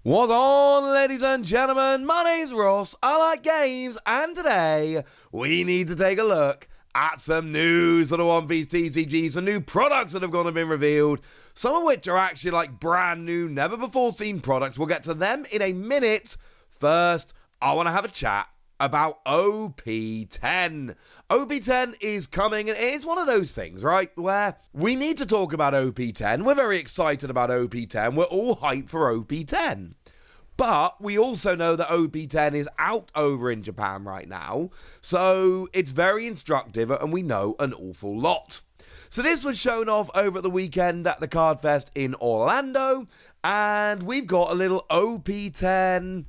What's on, ladies and gentlemen? My name's Ross, I like games, and today we need to take a look at some news on the One Piece TCG, some new products that have gone and been revealed, some of which are actually like brand new, never before seen products. We'll get to them in a minute. First, I want to have a chat about OP-10. OP-10 is coming, and it's one of those things, right, where we need to talk about OP-10. We're very excited about OP-10. We're all hyped for OP-10. But we also know that OP-10 is out over in Japan right now, so it's very instructive, and we know an awful lot. So this was shown off over at the weekend at the Card Fest in Orlando, and we've got a little OP-10,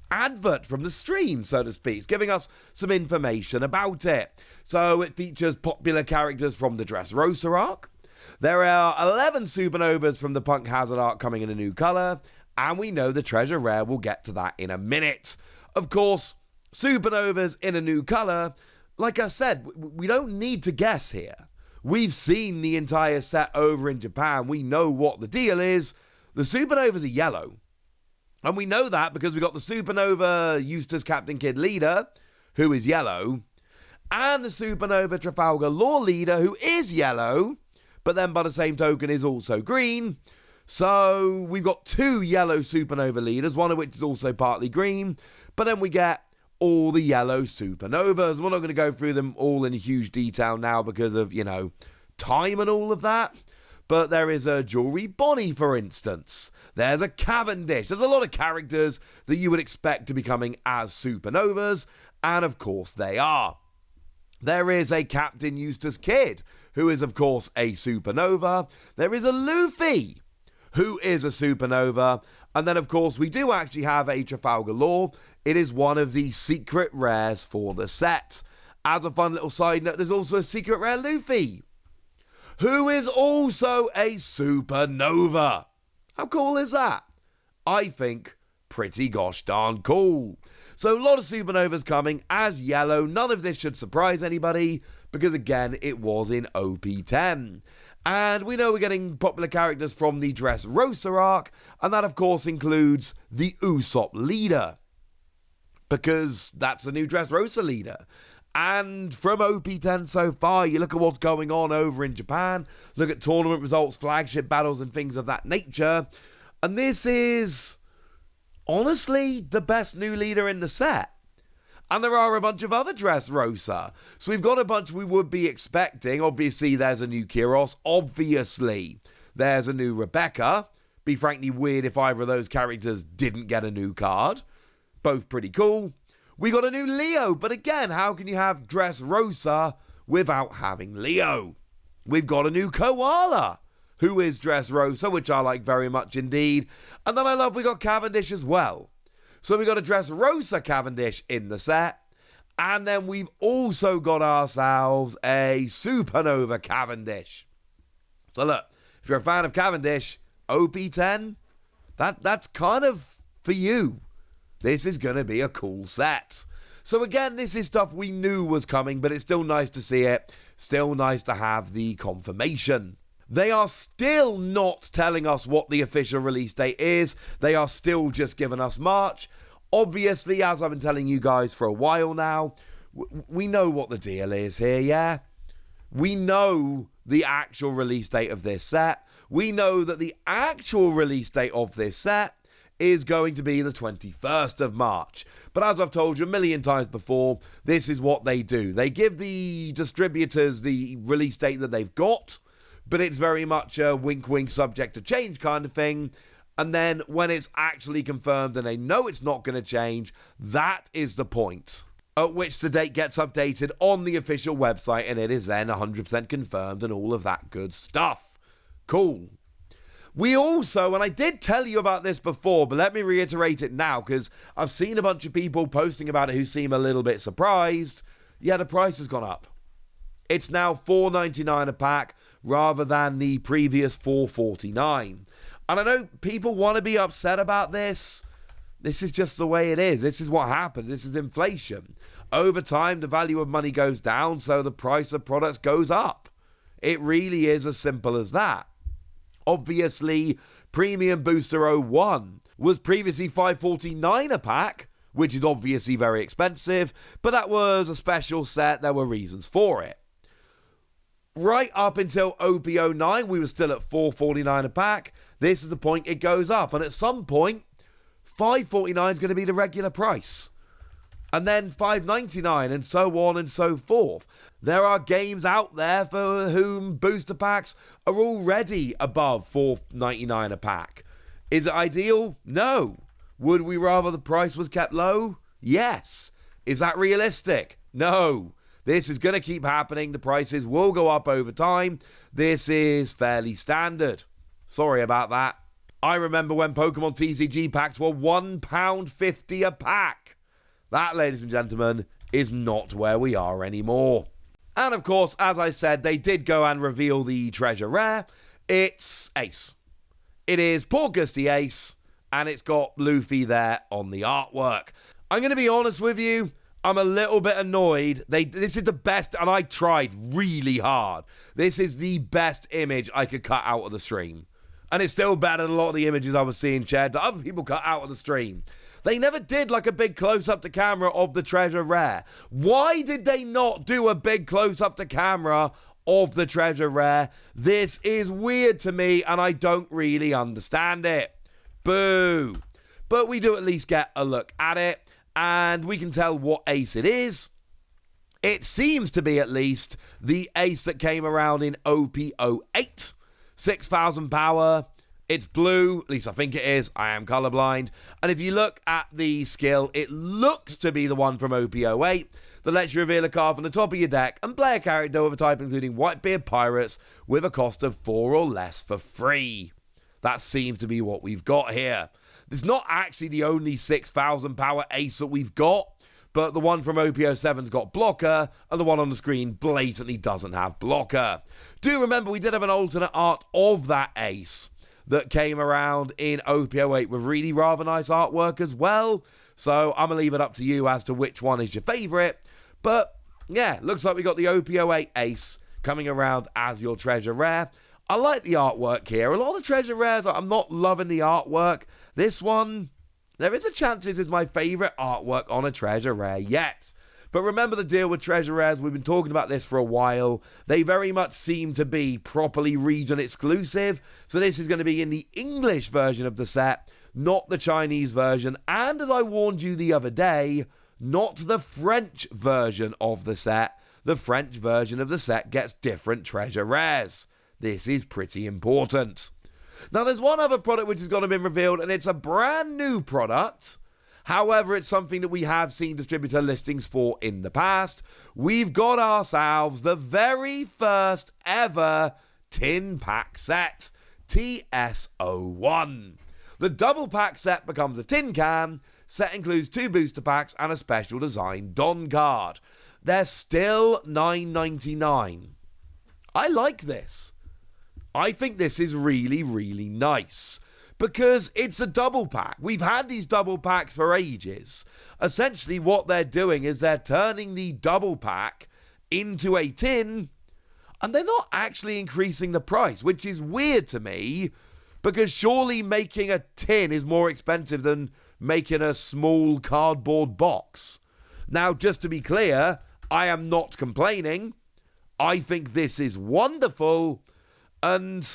advert from the stream, so to speak, giving us some information about it. So it features popular characters from the Dressrosa arc. There are 11 Supernovas from the Punk Hazard arc coming in a new colour, and we know the treasure rare. We'll get to that in a minute. Of course, Supernovas in a new colour, like I said, we don't need to guess here. We've seen the entire set over in Japan. We know what the deal is. The Supernovas are yellow. And we know that because we got the Supernova Eustace Captain Kidd leader, who is yellow, and the Supernova Trafalgar Law leader, who is yellow, but then by the same token is also green. So we've got two yellow Supernova leaders, one of which is also partly green, but then we get all the yellow Supernovas. We're not going to go through them all in huge detail now because of, time and all of that. But there is a Jewelry Bonnie, for instance. There's a Cavendish. There's a lot of characters that you would expect to be coming as Supernovas, and of course they are. There is a Captain Eustace Kidd, who is of course a Supernova. There is a Luffy, who is a Supernova. And then of course we do actually have a Trafalgar Law. It is one of the secret rares for the set. As a fun little side note, there's also a secret rare Luffy, who is also a Supernova. How cool is that? I think pretty gosh darn cool. So a lot of Supernovas coming as yellow. None of this should surprise anybody because, again, it was in OP-10. And we know we're getting popular characters from the Dressrosa arc, and that, of course, includes the Usopp leader, because that's the new Dressrosa leader. And from OP-10 so far, you look at what's going on over in Japan, look at tournament results, flagship battles, and things of that nature, and this is, honestly, the best new leader in the set. And there are a bunch of other Dressrosa. So we've got a bunch we would be expecting. Obviously, there's a new Kyros. Obviously, there's a new Rebecca. Be frankly weird if either of those characters didn't get a new card. Both pretty cool. We got a new Leo, but again, how can you have Dressrosa without having Leo? We've got a new Koala, who is Dressrosa, which I like very much indeed. And then I love we got Cavendish as well. So we got a Dressrosa Cavendish in the set. And then we've also got ourselves a Supernova Cavendish. So look, if you're a fan of Cavendish, OP-10, that's kind of for you. This is going to be a cool set. So again, this is stuff we knew was coming, but it's still nice to see it. Still nice to have the confirmation. They are still not telling us what the official release date is. They are still just giving us March. Obviously, as I've been telling you guys for a while now, we know what the deal is here, yeah? We know the actual release date of this set. We know that the actual release date of this set is going to be the 21st of March. But as I've told you a million times before, this is what they do. They give the distributors the release date that they've got, but it's very much a wink-wink subject to change kind of thing. And then when it's actually confirmed and they know it's not going to change, that is the point at which the date gets updated on the official website, and it is then 100% confirmed and all of that good stuff. Cool. We also, and I did tell you about this before, but let me reiterate it now because I've seen a bunch of people posting about it who seem a little bit surprised. Yeah, the price has gone up. It's now $4.99 a pack rather than the previous $4.49. And I know people want to be upset about this. This is just the way it is. This is what happens. This is inflation. Over time, the value of money goes down, so the price of products goes up. It really is as simple as that. Obviously, Premium Booster 01 was previously $5.49 a pack, which is obviously very expensive, but that was a special set. There were reasons for it. Right up until OP-10, we were still at $4.49 a pack. This is the point it goes up, and at some point, $5.49 is going to be the regular price. And then $5.99 and so on and so forth. There are games out there for whom booster packs are already above $4.99 a pack. Is it ideal? No. Would we rather the price was kept low? Yes. Is that realistic? No. This is going to keep happening. The prices will go up over time. This is fairly standard. Sorry about that. I remember when Pokemon TCG packs were £1.50 a pack. That, ladies and gentlemen, is not where we are anymore. And of course, as I said, they did go and reveal the treasure rare. It's Ace. It is Porcusty Ace, and it's got Luffy there on the artwork. I'm going to be honest with you, I'm a little bit annoyed. This is the best, and I tried really hard. This is the best image I could cut out of the stream. And it's still better than a lot of the images I was seeing shared that other people cut out of the stream. They never did like a big close-up to camera of the treasure rare. Why did they not do a big close-up to camera of the treasure rare? This is weird to me, and I don't really understand it. Boo. But we do at least get a look at it, and we can tell what ace it is. It seems to be at least the ace that came around in OP-08. 6,000 power. It's blue, at least I think it is. I am colorblind. And if you look at the skill, it looks to be the one from OP-08 that lets you reveal a card from the top of your deck and play a character of a type including Whitebeard Pirates with a cost of 4 or less for free. That seems to be what we've got here. It's not actually the only 6,000 power ace that we've got, but the one from OP-07's got blocker, and the one on the screen blatantly doesn't have blocker. Do remember we did have an alternate art of that ace that came around in OP-08 with really rather nice artwork as well. So I'm going to leave it up to you as to which one is your favourite. But yeah, looks like we got the OP-08 ace coming around as your treasure rare. I like the artwork here. A lot of the treasure rares, I'm not loving the artwork. This one, there is a chance this is my favourite artwork on a treasure rare yet. But remember the deal with treasure rares, we've been talking about this for a while. They very much seem to be properly region exclusive. So this is going to be in the English version of the set, not the Chinese version. And as I warned you the other day, not the French version of the set. The French version of the set gets different treasure rares. This is pretty important. Now there's one other product which is going to be revealed, and it's a brand new product. However, it's something that we have seen distributor listings for in the past. We've got ourselves the very first ever tin pack set, TS01. The double pack set becomes a tin can. Set includes 2 booster packs and a special design Don card. They're still $9.99. I like this. I think this is really, really nice. Because it's a double pack. We've had these double packs for ages. Essentially what they're doing is they're turning the double pack into a tin, and they're not actually increasing the price, which is weird to me, because surely making a tin is more expensive than making a small cardboard box. Now, just to be clear, I am not complaining. I think this is wonderful, and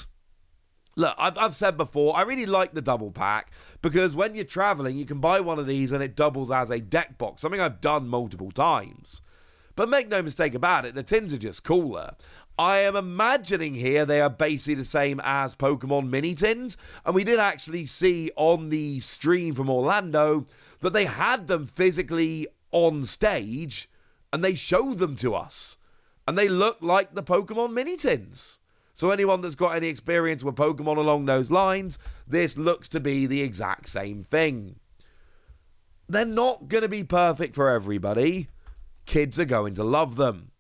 look, I've said before, I really like the double pack because when you're traveling, you can buy one of these and it doubles as a deck box, something I've done multiple times. But make no mistake about it, the tins are just cooler. I am imagining here they are basically the same as Pokemon mini tins, and we did actually see on the stream from Orlando that they had them physically on stage and they showed them to us, and they look like the Pokemon mini tins. So anyone that's got any experience with Pokemon along those lines, this looks to be the exact same thing. They're not going to be perfect for everybody. Kids are going to love them.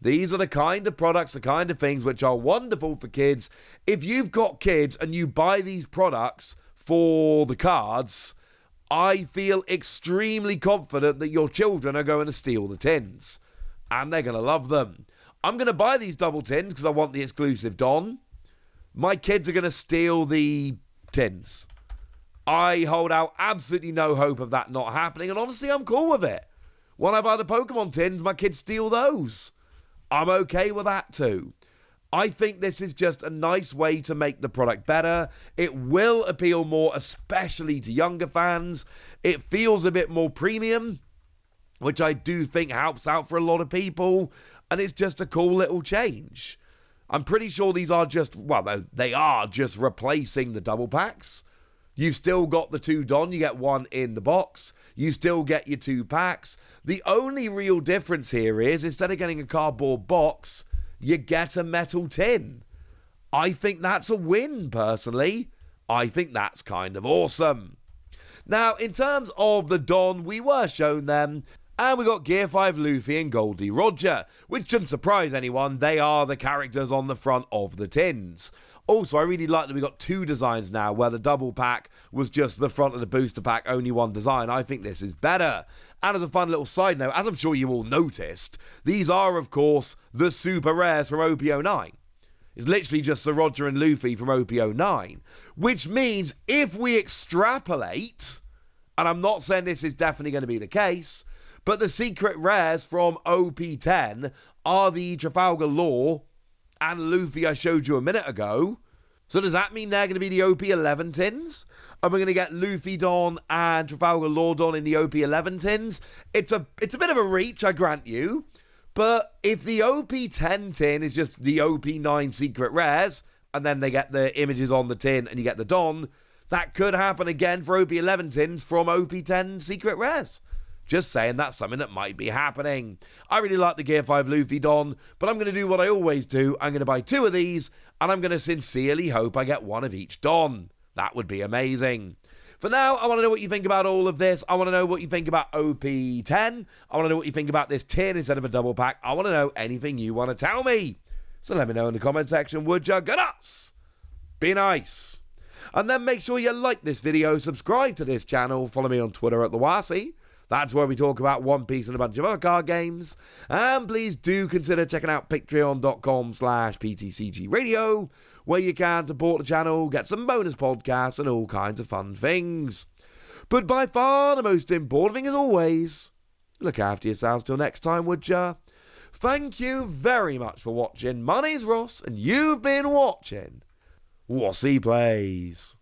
These are the kind of products, the kind of things which are wonderful for kids. If you've got kids and you buy these products for the cards, I feel extremely confident that your children are going to steal the tins. And they're going to love them. I'm going to buy these double tins because I want the exclusive Don. My kids are going to steal the tins. I hold out absolutely no hope of that not happening, and honestly, I'm cool with it. When I buy the Pokemon tins, my kids steal those. I'm okay with that too. I think this is just a nice way to make the product better. It will appeal more, especially to younger fans. It feels a bit more premium, which I do think helps out for a lot of people, and it's just a cool little change. I'm pretty sure these are just, well, they are just replacing the double packs. You've still got the 2 Don, you get 1 in the box. You still get your 2 packs. The only real difference here is, instead of getting a cardboard box, you get a metal tin. I think that's a win, personally. I think that's kind of awesome. Now, in terms of the Don, we were shown them, and we got Gear 5 Luffy and Goldie Roger, which shouldn't surprise anyone. They are the characters on the front of the tins. Also, I really like that we got 2 designs now, where the double pack was just the front of the booster pack, only 1 design. I think this is better. And as a fun little side note, as I'm sure you all noticed, these are, of course, the super rares from OP-10. It's literally just Sir Roger and Luffy from OP-10, which means if we extrapolate, and I'm not saying this is definitely going to be the case, but the secret rares from OP-10 are the Trafalgar Law and Luffy I showed you a minute ago. So does that mean they're going to be the OP-11 tins? Are we going to get Luffy Don and Trafalgar Law Don in the OP-11 tins? It's a bit of a reach, I grant you. But if the OP-10 tin is just the OP-9 secret rares, and then they get the images on the tin and you get the Don, that could happen again for OP-11 tins from OP-10 secret rares. Just saying, that's something that might be happening. I really like the Gear 5 Luffy Don, but I'm going to do what I always do. I'm going to buy 2 of these, and I'm going to sincerely hope I get 1 of each Don. That would be amazing. For now, I want to know what you think about all of this. I want to know what you think about OP-10. I want to know what you think about this tin instead of a double pack. I want to know anything you want to tell me. So let me know in the comment section, would you? Good us! Be nice. And then make sure you like this video, subscribe to this channel, follow me on Twitter at TheWasi. That's where we talk about One Piece and a bunch of other card games. And please do consider checking out patreon.com/PTCG Radio, where you can support the channel, get some bonus podcasts, and all kinds of fun things. But by far the most important thing, as always, look after yourselves till next time, would ya? Thank you very much for watching. My name's Ross, and you've been watching Wasi Plays.